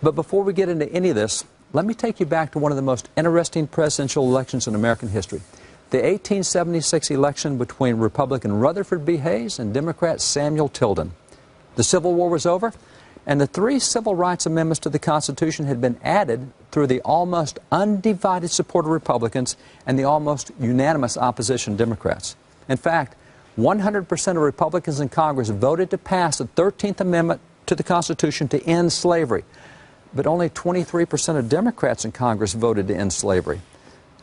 But before we get into any of this, let me take you back to one of the most interesting presidential elections in American history. The 1876 election between Republican Rutherford B. Hayes and Democrat Samuel Tilden. The Civil War was over, and the 3 civil rights amendments to the Constitution had been added through the almost undivided support of Republicans and the almost unanimous opposition of Democrats. In fact, 100% of Republicans in Congress voted to pass the 13th Amendment to the Constitution to end slavery, but only 23% of Democrats in Congress voted to end slavery.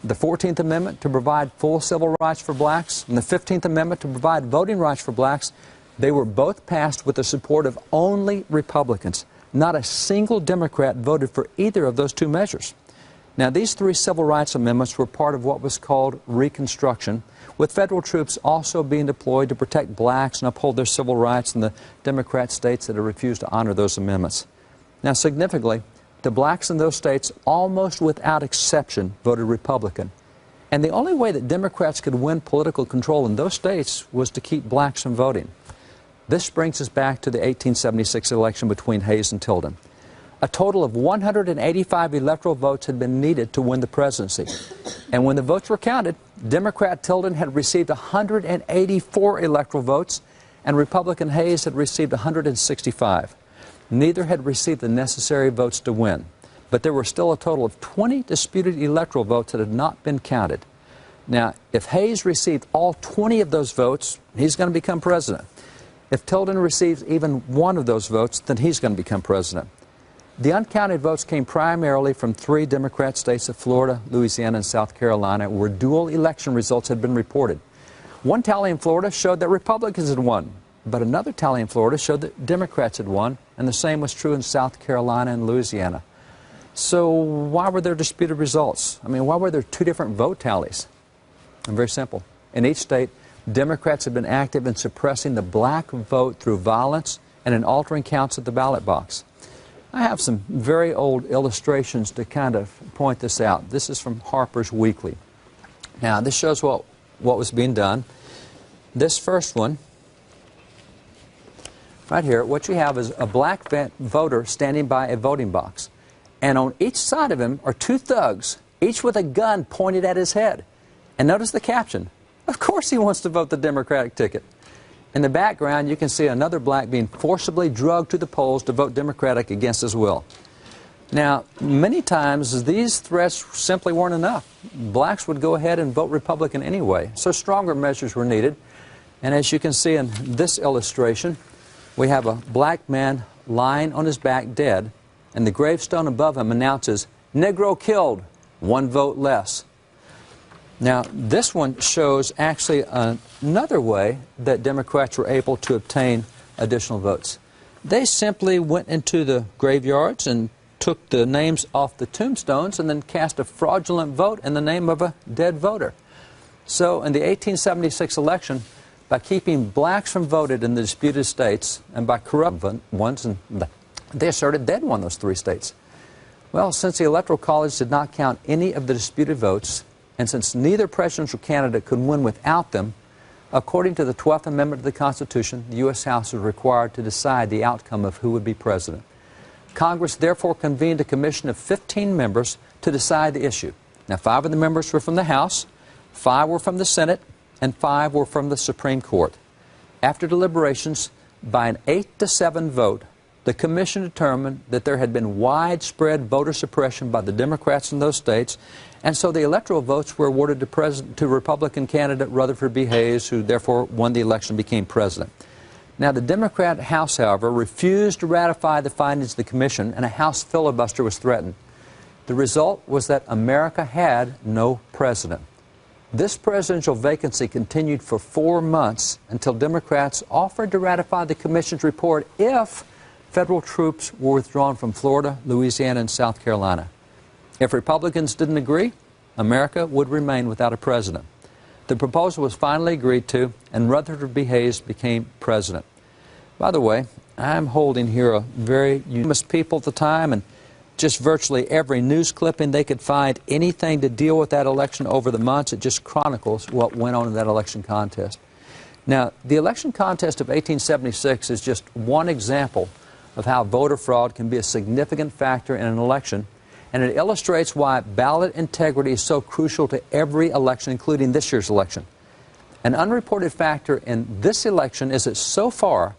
The 14th Amendment to provide full civil rights for blacks and the 15th Amendment to provide voting rights for blacks, they were both passed with the support of only Republicans. Not a single Democrat voted for either of those 2 measures. Now, these 3 civil rights amendments were part of what was called Reconstruction, with federal troops also being deployed to protect blacks and uphold their civil rights in the Democrat states that had refused to honor those amendments. Now, significantly, the blacks in those states, almost without exception, voted Republican. And the only way that Democrats could win political control in those states was to keep blacks from voting. This brings us back to the 1876 election between Hayes and Tilden. A total of 185 electoral votes had been needed to win the presidency. And when the votes were counted, Democrat Tilden had received 184 electoral votes, and Republican Hayes had received 165. Neither had received the necessary votes to win, but there were still a total of 20 disputed electoral votes that had not been counted. Now, if Hayes received all 20 of those votes, he's going to become president. If Tilden receives even one of those votes, then he's going to become president. The uncounted votes came primarily from 3 Democrat states of Florida, Louisiana, and South Carolina, where dual election results had been reported. One tally in Florida showed that Republicans had won, but another tally in Florida showed that Democrats had won, and the same was true in South Carolina and Louisiana. So why were there disputed results? I mean, why were there 2 different vote tallies? And very simple. In each state, Democrats had been active in suppressing the black vote through violence and in altering counts at the ballot box. I have some very old illustrations to kind of point this out. This is from Harper's Weekly. Now, this shows what was being done. This first one, right here, what you have is a black voter standing by a voting box. And on each side of him are 2 thugs, each with a gun pointed at his head. And notice the caption. Of course he wants to vote the Democratic ticket. In the background, you can see another black being forcibly drugged to the polls to vote Democratic against his will. Now, many times these threats simply weren't enough. Blacks would go ahead and vote Republican anyway, so stronger measures were needed. And as you can see in this illustration, we have a black man lying on his back dead, and the gravestone above him announces, "Negro killed, 1 vote less." Now, this one shows actually another way that Democrats were able to obtain additional votes. They simply went into the graveyards and took the names off the tombstones and then cast a fraudulent vote in the name of a dead voter. So in the 1876 election, by keeping blacks from voting in the disputed states and by corrupt ones, and they asserted they'd won those 3 states. Well, since the Electoral College did not count any of the disputed votes, and since neither presidential candidate could win without them, according to the 12th Amendment to the Constitution, the U.S. House was required to decide the outcome of who would be president. Congress therefore convened a commission of 15 members to decide the issue. Now, 5 of the members were from the House, 5 were from the Senate, and 5 were from the Supreme Court. After deliberations, by an 8-7 vote, the commission determined that there had been widespread voter suppression by the Democrats in those states, and so the electoral votes were awarded to Republican candidate Rutherford B. Hayes, who therefore won the election and became president. Now, the Democrat House, however, refused to ratify the findings of the commission, and a House filibuster was threatened. The result was that America had no president. This presidential vacancy continued for 4 months until Democrats offered to ratify the commission's report if federal troops were withdrawn from Florida, Louisiana, and South Carolina. If Republicans didn't agree, America would remain without a president. The proposal was finally agreed to, and Rutherford B. Hayes became president. By the way, I'm holding here a very famous people at the time, and just virtually every news clipping they could find, anything to deal with that election over the months, it just chronicles what went on in that election contest. Now, the election contest of 1876 is just one example of how voter fraud can be a significant factor in an election, and it illustrates why ballot integrity is so crucial to every election, including this year's election. An unreported factor in this election is that so far,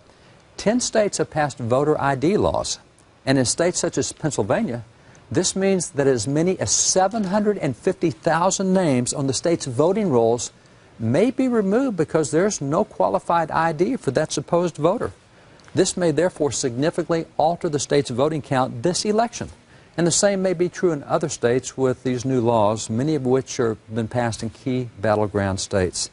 10 states have passed voter ID laws, and in states such as Pennsylvania, this means that as many as 750,000 names on the state's voting rolls may be removed because there's no qualified ID for that supposed voter. This may therefore significantly alter the state's voting count this election. And the same may be true in other states with these new laws, many of which have been passed in key battleground states.